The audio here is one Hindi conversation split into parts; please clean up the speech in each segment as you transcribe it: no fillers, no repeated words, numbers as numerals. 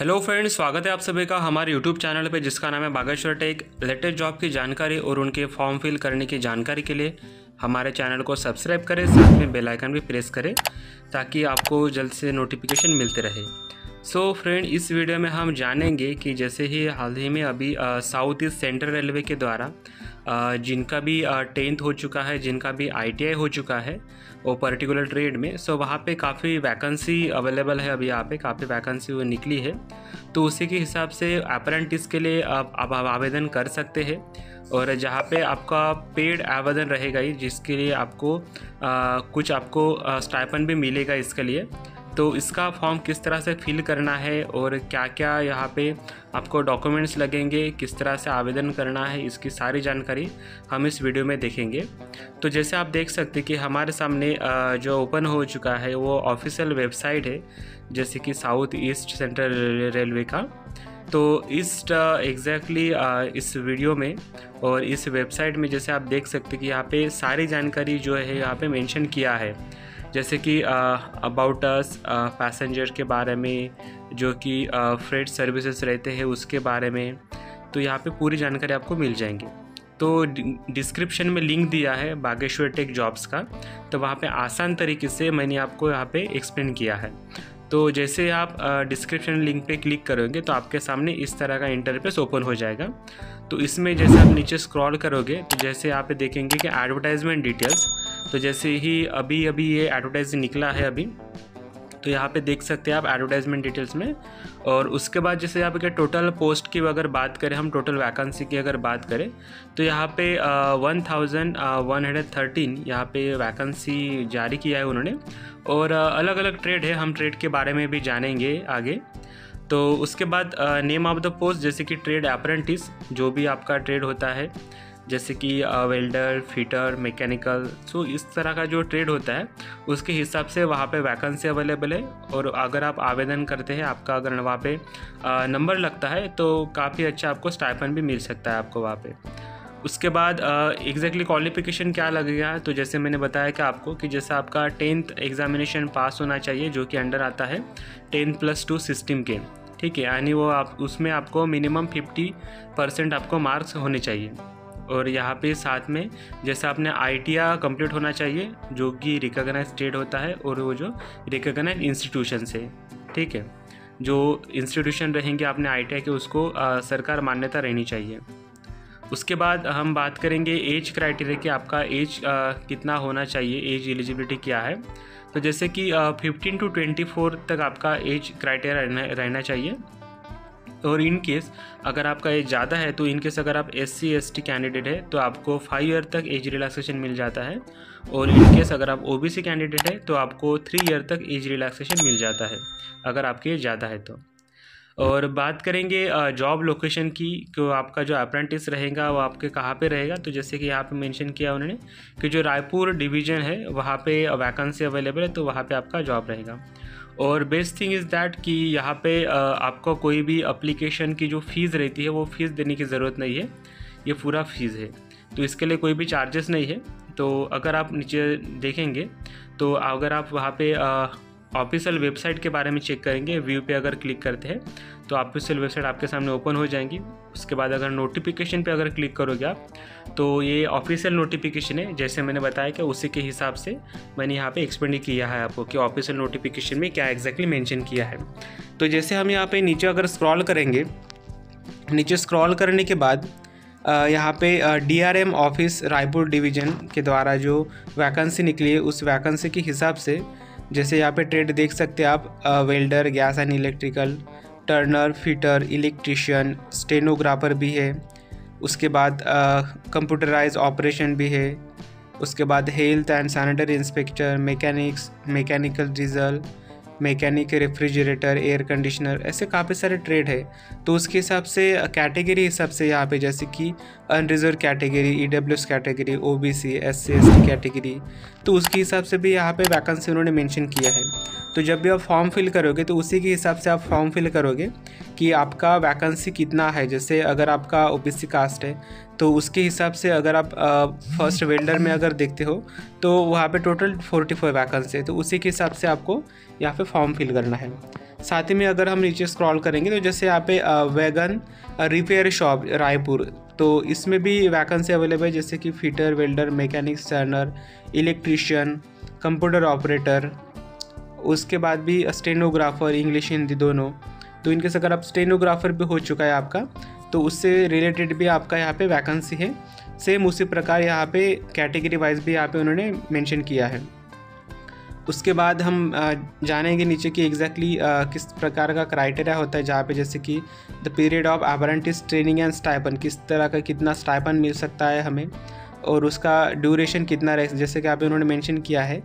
हेलो फ्रेंड्स, स्वागत है आप सभी का हमारे यूट्यूब चैनल पे जिसका नाम है बागेश्वर टेक। लेटेस्ट जॉब की जानकारी और उनके फॉर्म फिल करने की जानकारी के लिए हमारे चैनल को सब्सक्राइब करें, साथ में बेल आइकन भी प्रेस करें ताकि आपको जल्द से नोटिफिकेशन मिलते रहे। सो फ्रेंड, इस वीडियो में हम जानेंगे कि जैसे ही हाल ही में अभी साउथ ईस्ट सेंट्रल रेलवे के द्वारा जिनका भी 10th हो चुका है, जिनका भी ITI हो चुका है वो पर्टिकुलर ट्रेड में, सो वहाँ पे काफ़ी वैकेंसी अवेलेबल है। अभी यहाँ पे काफ़ी वैकेंसी वो निकली है, तो उसी के हिसाब से अप्रेंटिस के लिए आप आवेदन कर सकते हैं। और जहाँ पे आपका पेड आवेदन रहेगा ही, जिसके लिए आपको कुछ आपको स्टाइपेंड भी मिलेगा इसके लिए। तो इसका फॉर्म किस तरह से फिल करना है और क्या क्या यहाँ पे आपको डॉक्यूमेंट्स लगेंगे, किस तरह से आवेदन करना है, इसकी सारी जानकारी हम इस वीडियो में देखेंगे। तो जैसे आप देख सकते हैं कि हमारे सामने जो ओपन हो चुका है वो ऑफिशियल वेबसाइट है, जैसे कि साउथ ईस्ट सेंट्रल रेलवे का। तो ईस्ट एग्जैक्टली इस वीडियो में और इस वेबसाइट में जैसे आप देख सकते हैं कि यहाँ पे सारी जानकारी जो है यहाँ पे मेंशन किया है, जैसे कि अबाउट अस, पैसेंजर के बारे में, जो कि फ्रेट सर्विसेज रहते हैं उसके बारे में। तो यहाँ पे पूरी जानकारी आपको मिल जाएंगी। तो डिस्क्रिप्शन में लिंक दिया है बागेश्वर टेक जॉब्स का, तो वहाँ पे आसान तरीके से मैंने आपको यहाँ पे एक्सप्लेन किया है। तो जैसे आप डिस्क्रिप्शन लिंक पे क्लिक करोगे तो आपके सामने इस तरह का इंटरफेस ओपन हो जाएगा। तो इसमें जैसे आप नीचे स्क्रॉल करोगे तो जैसे यहाँ पे देखेंगे कि एडवर्टाइजमेंट डिटेल्स, तो जैसे ही अभी ये एडवर्टाइज निकला है अभी, तो यहाँ पे देख सकते हैं आप एडवर्टाइजमेंट डिटेल्स में। और उसके बाद जैसे यहाँ पे टोटल पोस्ट की अगर बात करें, हम टोटल वैकेंसी की अगर बात करें तो यहाँ पे 1113 यहाँ पे वैकेंसी जारी किया है उन्होंने। और अलग अलग ट्रेड है, हम ट्रेड के बारे में भी जानेंगे आगे। तो उसके बाद नेम ऑफ द पोस्ट, जैसे कि ट्रेड अप्रेंटिस, जो भी आपका ट्रेड होता है, जैसे कि वेल्डर, फिटर, मैकेनिकल, सो इस तरह का जो ट्रेड होता है उसके हिसाब से वहाँ पे वैकेंसी अवेलेबल है। और अगर आप आवेदन करते हैं, आपका अगर वहाँ पे नंबर लगता है तो काफ़ी अच्छा आपको स्टाइपेंड भी मिल सकता है आपको वहाँ पे। उसके बाद एग्जैक्टली क्वालिफिकेशन क्या लगेगा, तो जैसे मैंने बताया कि आपको कि जैसे आपका 10th एग्जामिनेशन पास होना चाहिए, जो कि अंडर आता है 10+2 सिस्टम के, ठीक है। यानी वो आप उसमें आपको मिनिमम 50% आपको मार्क्स होने चाहिए। और यहाँ पे साथ में जैसे आपने ITI कंप्लीट होना चाहिए, जो कि रिकॉग्नाइज ट्रेड होता है और वो जो रिकॉग्नाइज इंस्टीट्यूशन से, ठीक है, जो इंस्टीट्यूशन रहेंगे आपने ITI के, उसको सरकार मान्यता रहनी चाहिए। उसके बाद हम बात करेंगे एज क्राइटेरिया कि आपका एज कितना होना चाहिए, एज एलिजिबिलिटी क्या है। तो जैसे कि 15 to 24 तक आपका एज क्राइटेरिया रहना चाहिए। और इन केस अगर आपका एज ज़्यादा है, तो इन केस अगर आप SC ST कैंडिडेट है तो आपको 5 ईयर तक एज रिलैक्सेशन मिल जाता है। और इन केस अगर आप OBC कैंडिडेट है तो आपको 3 ईयर तक एज रिलैक्सेशन मिल जाता है अगर आपकी एज ज़्यादा है तो। और बात करेंगे जॉब लोकेशन की, तो आपका जो अप्रेंटिस रहेगा वो आपके कहाँ पे रहेगा। तो जैसे कि यहाँ पे मेंशन किया उन्होंने कि जो रायपुर डिवीज़न है वहाँ पे वैकेंसी अवेलेबल है, तो वहाँ पे आपका जॉब रहेगा। और बेस्ट थिंग इज़ दैट कि यहाँ पे आपको कोई भी एप्लीकेशन की जो फ़ीस रहती है वो फ़ीस देने की ज़रूरत नहीं है, ये पूरा फीस है, तो इसके लिए कोई भी चार्जेस नहीं है। तो अगर आप नीचे देखेंगे तो अगर आप वहाँ पे ऑफिशियल वेबसाइट के बारे में चेक करेंगे, व्यू पे अगर क्लिक करते हैं तो ऑफिशियल वेबसाइट आपके सामने ओपन हो जाएंगी। उसके बाद अगर नोटिफिकेशन पे अगर क्लिक करोगे आप, तो ये ऑफिशियल नोटिफिकेशन है, जैसे मैंने बताया कि उसी के हिसाब से मैंने यहाँ पे एक्सप्लेन किया है आपको कि ऑफिशियल नोटिफिकेशन में क्या एग्जैक्टली मेंशन किया है। तो जैसे हम यहाँ पे नीचे अगर स्क्रॉल करेंगे, नीचे स्क्रॉल करने के बाद यहाँ पे DRM ऑफिस रायपुर डिवीज़न के द्वारा जो वैकेंसी निकली है उस वैकेंसी के हिसाब से, जैसे यहाँ पे ट्रेड देख सकते हैं आप, welder, gas and electrical, Turner, fitter, electrician, stenographer भी है। उसके बाद कंप्यूटराइज ऑपरेशन भी है। उसके बाद health and sanitary inspector, mechanics, mechanical diesel, mechanic, refrigerator, air conditioner, ऐसे काफ़ी सारे ट्रेड है। तो उसके हिसाब से कैटेगरी हिसाब से यहाँ पे जैसे कि unreserved category, EWS category, OBC, SC ST category, तो उसके हिसाब से भी यहाँ पे वैकेंसी उन्होंने मेंशन किया है। तो जब भी आप फॉर्म फिल करोगे तो उसी के हिसाब से आप फॉर्म फिल करोगे कि आपका वैकेंसी कितना है। जैसे अगर आपका OBC कास्ट है तो उसके हिसाब से अगर आप फर्स्ट वेल्डर में अगर देखते हो तो वहाँ पे टोटल 45 वैकेंसी है, तो उसी के हिसाब से आपको यहाँ पे फॉर्म फिल करना है। साथ ही में अगर हम नीचे स्क्रॉल करेंगे तो जैसे यहाँ पे वैगन रिपेयर शॉप रायपुर, तो इसमें भी वैकेंसी अवेलेबल है, जैसे कि fitter, welder, mechanic, Turner, electrician, computer operator, उसके बाद भी स्टेनोग्राफर, इंग्लिश हिंदी दोनों। तो इनके से अगर आप स्टेनोग्राफर भी हो चुका है आपका, तो उससे रिलेटेड भी आपका यहाँ पे वैकेंसी है। सेम उसी प्रकार यहाँ पे कैटेगरी वाइज भी यहाँ पे उन्होंने मेंशन किया है। उसके बाद हम जानेंगे नीचे कि एग्जैक्टली किस प्रकार का क्राइटेरिया होता है, जहाँ पे जैसे कि the period of apprentice training and stipend, किस तरह का कितना स्टाइपन मिल सकता है हमें, और उसका ड्यूरेशन कितना रहे। जैसे कि आप उन्होंने मेंशन किया है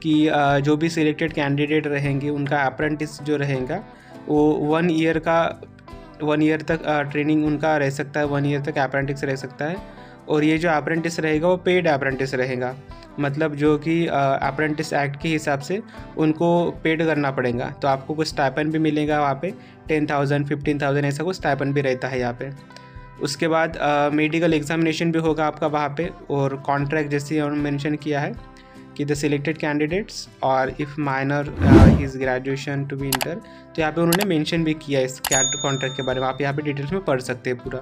कि जो भी सिलेक्टेड कैंडिडेट रहेंगे उनका अप्रेंटिस जो रहेगा वो 1 ईयर तक ट्रेनिंग उनका रह सकता है, 1 ईयर तक अप्रेंटिस रह सकता है। और ये जो अप्रेंटिस रहेगा वो पेड अप्रेंटिस रहेगा, मतलब जो कि अप्रेंटिस एक्ट के हिसाब से उनको पेड करना पड़ेगा। तो आपको कुछ स्टाइपेंड भी मिलेगा वहाँ पे, 10,000 15,000 ऐसा कुछ स्टाइपेंड भी रहता है यहाँ पे। उसके बाद मेडिकल एग्जामिनेशन भी होगा आपका वहाँ पे, और कॉन्ट्रैक्ट जैसे उन्होंने मेंशन किया है कि द सिलेक्टेड कैंडिडेट्स और if minor his graduation to be inter. तो यहाँ पे उन्होंने मेंशन भी किया है इस कॉन्ट्रैक्ट के बारे में, आप यहाँ पे डिटेल्स में पढ़ सकते हैं पूरा।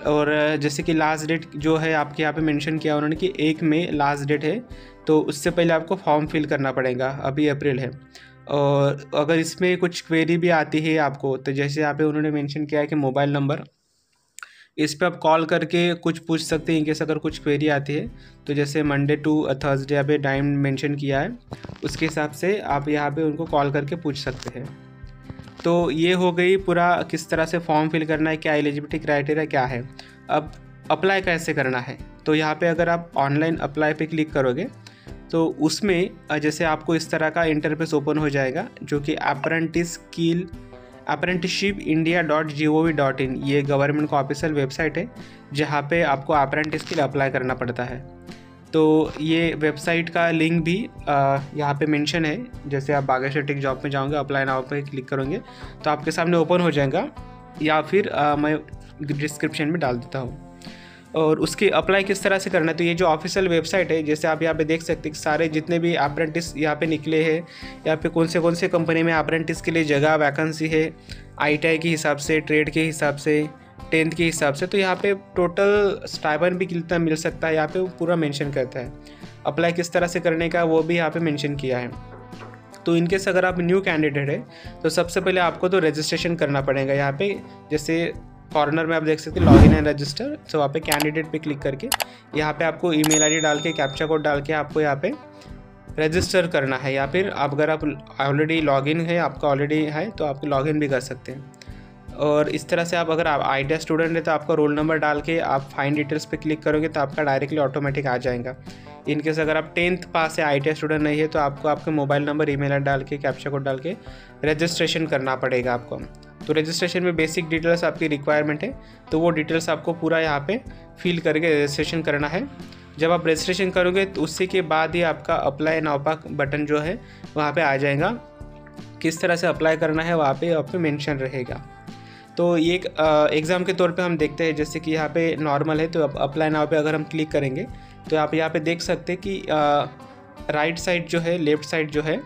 और जैसे कि लास्ट डेट जो है आपके यहाँ पे मेंशन किया उन्होंने कि 1 मई लास्ट डेट है, तो उससे पहले आपको फॉर्म फिल करना पड़ेगा, अभी अप्रैल है। और अगर इसमें कुछ क्वेरी भी आती है आपको, तो जैसे यहाँ पे उन्होंने मेंशन किया है कि मोबाइल नंबर, इस पर आप कॉल करके कुछ पूछ सकते हैं इनकेस अगर कुछ क्वेरी आती है। तो जैसे मंडे टू थर्सडे यहाँ पे टाइम मेंशन किया है, उसके हिसाब से आप यहाँ पे उनको कॉल करके पूछ सकते हैं। तो ये हो गई पूरा किस तरह से फॉर्म फिल करना है, क्या एलिजिबिलिटी क्राइटेरिया क्या है। अब अप्लाई कैसे करना है, तो यहाँ पे अगर आप ऑनलाइन अप्लाई पे क्लिक करोगे तो उसमें जैसे आपको इस तरह का इंटरफेस ओपन हो जाएगा, जो कि apprenticeshipindia.gov.in, ये गवर्नमेंट का ऑफिशियल वेबसाइट है जहाँ पे आपको अप्रेंटिस के लिए अप्लाई करना पड़ता है। तो ये वेबसाइट का लिंक भी यहाँ पे मेंशन है। जैसे आप बागेश्वर टेक जॉब में जाओगे, अप्लाई नाउ पे क्लिक करोगे तो आपके सामने ओपन हो जाएगा, या फिर मैं डिस्क्रिप्शन में डाल देता हूँ। और उसकी अप्लाई किस तरह से करना है, तो ये जो ऑफिशियल वेबसाइट है, जैसे आप यहाँ पे देख सकते हैं सारे जितने भी अप्रेंटिस यहाँ पे निकले हैं, यहाँ पे कौन से कंपनी में अप्रेंटिस के लिए जगह वैकेंसी है, ITI के हिसाब से, ट्रेड के हिसाब से, 10th के हिसाब से। तो यहाँ पे टोटल स्टाइपेंड भी कितना मिल सकता है यहाँ पे पूरा मेंशन करता है। अप्लाई किस तरह से करने का वो भी यहाँ पे मेंशन किया है। तो इनकेस अगर आप न्यू कैंडिडेट है तो सबसे पहले आपको तो रजिस्ट्रेशन करना पड़ेगा। यहाँ पे जैसे कॉर्नर में आप देख सकते हैं लॉगिन एंड रजिस्टर, तो वहाँ पे कैंडिडेट पे क्लिक करके यहाँ पे आपको ईमेल आईडी डाल के कैप्चा कोड डाल के आपको यहाँ पे रजिस्टर करना है। या फिर अगर आप ऑलरेडी लॉगिन है, आपका ऑलरेडी है, तो आप लॉगिन भी कर सकते हैं। और इस तरह से आप अगर आप ITI स्टूडेंट है तो आपका रोल नंबर डाल के आप फाइंड डिटेल्स पे क्लिक करोगे तो आपका डायरेक्टली ऑटोमेटिक आ जाएगा। इनकेस अगर आप 10th पास है, ITI स्टूडेंट नहीं है, तो आपको आपके मोबाइल नंबर, ईमेल आईडी डाल के कैप्चा कोड डाल के रजिस्ट्रेशन करना पड़ेगा आपको। तो रजिस्ट्रेशन में बेसिक डिटेल्स आपकी रिक्वायरमेंट है, तो वो डिटेल्स आपको पूरा यहाँ पे फिल करके रजिस्ट्रेशन करना है। जब आप रजिस्ट्रेशन करोगे तो उसी के बाद ही आपका अप्लाई नाउ का बटन जो है वहाँ पे आ जाएगा। किस तरह से अप्लाई करना है वहाँ पे आपको मेंशन रहेगा। तो ये एक एग्ज़ाम के तौर पे हम देखते हैं, जैसे कि यहाँ पे नॉर्मल है, तो अप्लाई नाउ पे अगर हम क्लिक करेंगे तो आप यहाँ पे देख सकते हैं कि राइट साइड जो है, लेफ़्ट साइड जो है,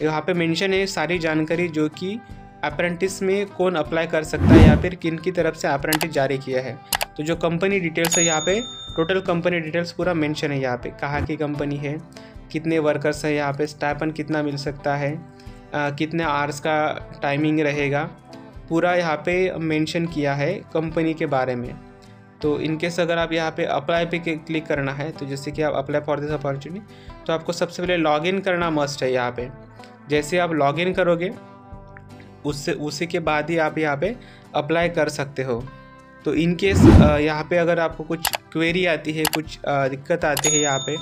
यहाँ पे मेंशन है सारी जानकारी जो कि अप्रेंटिस में कौन अप्लाई कर सकता है या फिर किन की तरफ से अप्रेंटिस जारी किया है। तो जो कंपनी डिटेल्स है यहाँ पे, टोटल कंपनी डिटेल्स पूरा मेंशन है यहाँ पे, कहाँ की कंपनी है, कितने वर्कर्स है यहाँ पे, स्टाइपेंड कितना मिल सकता है, कितने आवर्स का टाइमिंग रहेगा, पूरा यहाँ पे मेंशन किया है कंपनी के बारे में। तो इनकेस अगर आप यहाँ पे अप्लाई पे क्लिक करना है, तो जैसे कि आप अप्लाई फॉर दिस अपॉर्चुनिटी, तो आपको सबसे पहले लॉगिन करना मस्ट है यहाँ पे। जैसे आप लॉगिन करोगे उसी के बाद ही आप यहाँ पे अप्लाई कर सकते हो। तो इनकेस यहाँ पे अगर आपको कुछ क्वेरी आती है, कुछ दिक्कत आती है यहाँ पे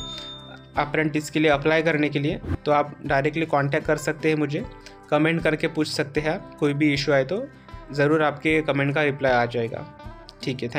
अप्रेंटिस के लिए अप्लाई करने के लिए, तो आप डायरेक्टली कांटेक्ट कर सकते हैं मुझे, कमेंट करके पूछ सकते हैं आप। कोई भी इशू आए तो ज़रूर आपके कमेंट का रिप्लाई आ जाएगा। ठीक है, थैंक